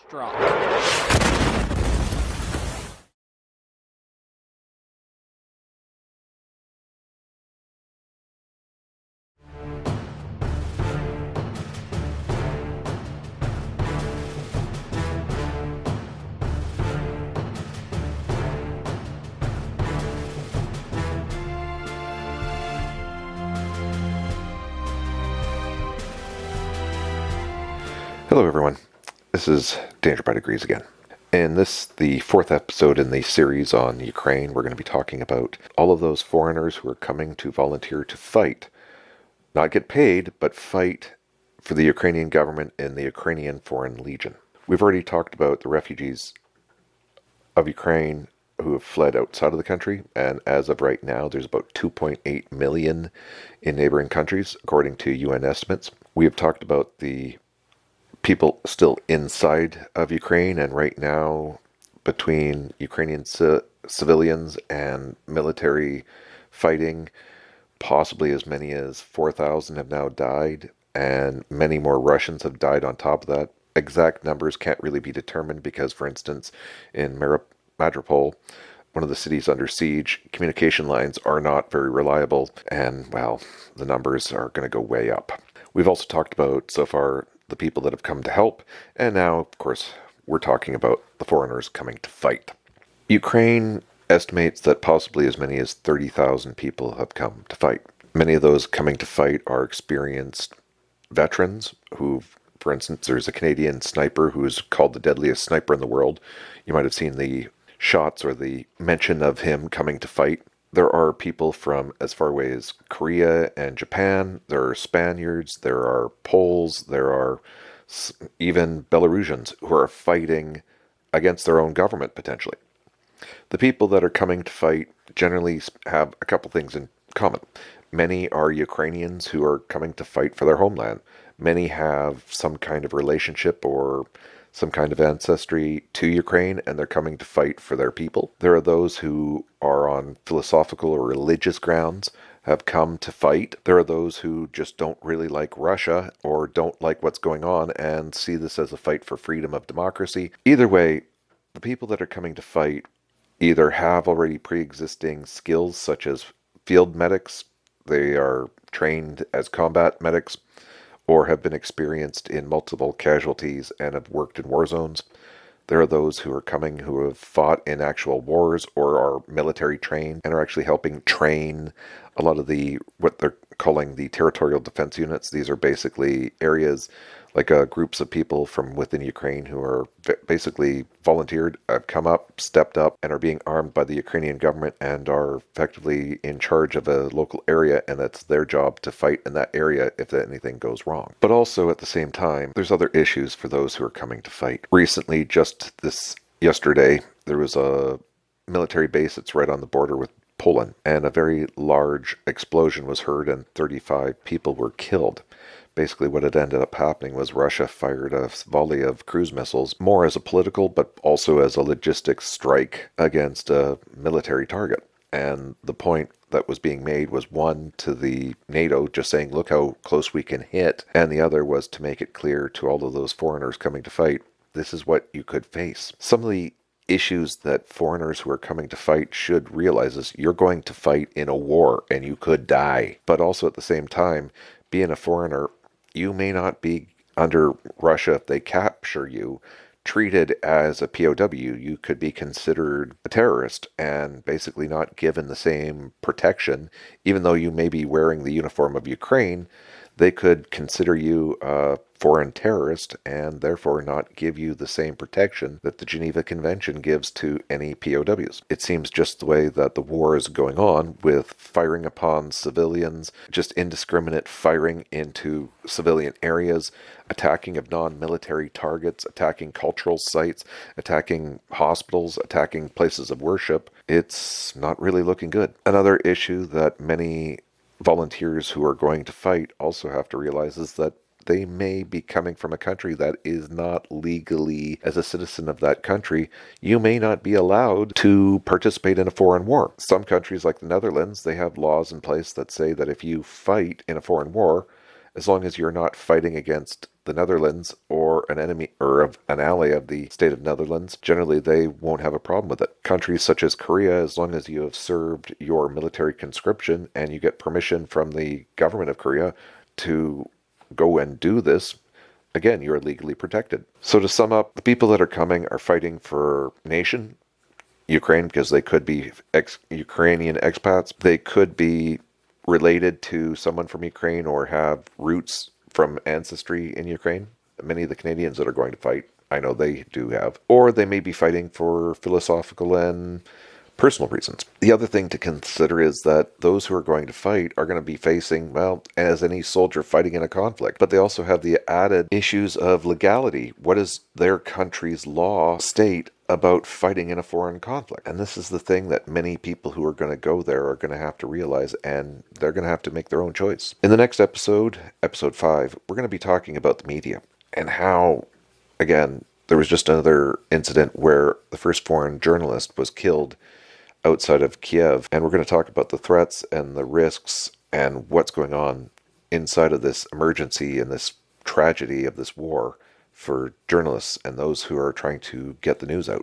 Struck. Hello, everyone. This is Danger by Degrees again. In this, the fourth episode in the series on Ukraine, we're going to be talking about all of those foreigners who are coming to volunteer to fight, not get paid, but fight for the Ukrainian government in the Ukrainian Foreign Legion. We've already talked about the refugees of Ukraine who have fled outside of the country, and as of right now, there's about 2.8 million in neighboring countries, according to UN estimates. We have talked about the people still inside of Ukraine, and right now, between Ukrainian civilians and military fighting, possibly as many as 4,000 have now died, and many more Russians have died on top of that. Exact numbers can't really be determined because, for instance, in Mariupol, one of the cities under siege, communication lines are not very reliable, and, well, the numbers are going to go way up. We've also talked about, so far, the people that have come to help, and now, of course, we're talking about the foreigners coming to fight. Ukraine estimates that possibly as many as 30,000 people have come to fight. Many of those coming to fight are experienced veterans who, for instance, there's a Canadian sniper who is called the deadliest sniper in the world. You might have seen the shots or the mention of him coming to fight. There are people from as far away as Korea and Japan. There are Spaniards, there are Poles, there are even Belarusians who are fighting against their own government, potentially. The people that are coming to fight generally have a couple things in common. Many are Ukrainians who are coming to fight for their homeland. Many have some kind of relationship or some kind of ancestry to Ukraine, and they're coming to fight for their people. There are those who are on philosophical or religious grounds, have come to fight. There are those who just don't really like Russia or don't like what's going on and see this as a fight for freedom of democracy. Either way, the people that are coming to fight either have already pre-existing skills such as field medics, they are trained as combat medics, or have been experienced in multiple casualties and have worked in war zones. There are those who are coming who have fought in actual wars or are military trained and are actually helping train a lot of the what they're calling the territorial defense units. These are basically areas like groups of people from within Ukraine who are basically volunteered, have come up, stepped up, and are being armed by the Ukrainian government and are effectively in charge of a local area, and it's their job to fight in that area if anything goes wrong. But also at the same time, there's other issues for those who are coming to fight. Recently, just this yesterday, there was a military base that's right on the border with Poland, and a very large explosion was heard and 35 people were killed. Basically, what had ended up happening was Russia fired a volley of cruise missiles, more as a political but also as a logistics strike against a military target. And the point that was being made was one to the NATO, just saying, look how close we can hit. And the other was to make it clear to all of those foreigners coming to fight, this is what you could face. Some of the issues that foreigners who are coming to fight should realize is you're going to fight in a war and you could die. But also at the same time, being a foreigner, you may not be under Russia if they capture you, treated as a POW. You could be considered a terrorist and basically not given the same protection. Even though you may be wearing the uniform of Ukraine, they could consider you a foreign terrorist and therefore not give you the same protection that the Geneva Convention gives to any POWs. It seems just the way that the war is going on, with firing upon civilians, just indiscriminate firing into civilian areas, attacking of non-military targets, attacking cultural sites, attacking hospitals, attacking places of worship. It's not really looking good. Another issue that many volunteers who are going to fight also have to realize is that they may be coming from a country that is not legally, as a citizen of that country, you may not be allowed to participate in a foreign war. Some countries like the Netherlands, they have laws in place that say that if you fight in a foreign war, as long as you're not fighting against the Netherlands or an enemy or an ally of the state of Netherlands, generally they won't have a problem with it. Countries such as Korea, as long as you have served your military conscription and you get permission from the government of Korea to go and do this, again, you're legally protected. So to sum up, the people that are coming are fighting for nation, Ukraine, because they could be Ukrainian expats. They could be related to someone from Ukraine or have roots from ancestry in Ukraine. Many of the Canadians that are going to fight, I know they do have. Or they may be fighting for philosophical and personal reasons. The other thing to consider is that those who are going to fight are going to be facing, well, as any soldier fighting in a conflict, but they also have the added issues of legality. What does their country's law state about fighting in a foreign conflict? And this is the thing that many people who are going to go there are going to have to realize, and they're going to have to make their own choice. In the next episode, episode 5, we're going to be talking about the media and how, again, there was just another incident where the first foreign journalist was killed outside of Kiev, and we're going to talk about the threats and the risks and what's going on inside of this emergency and this tragedy of this war for journalists and those who are trying to get the news out.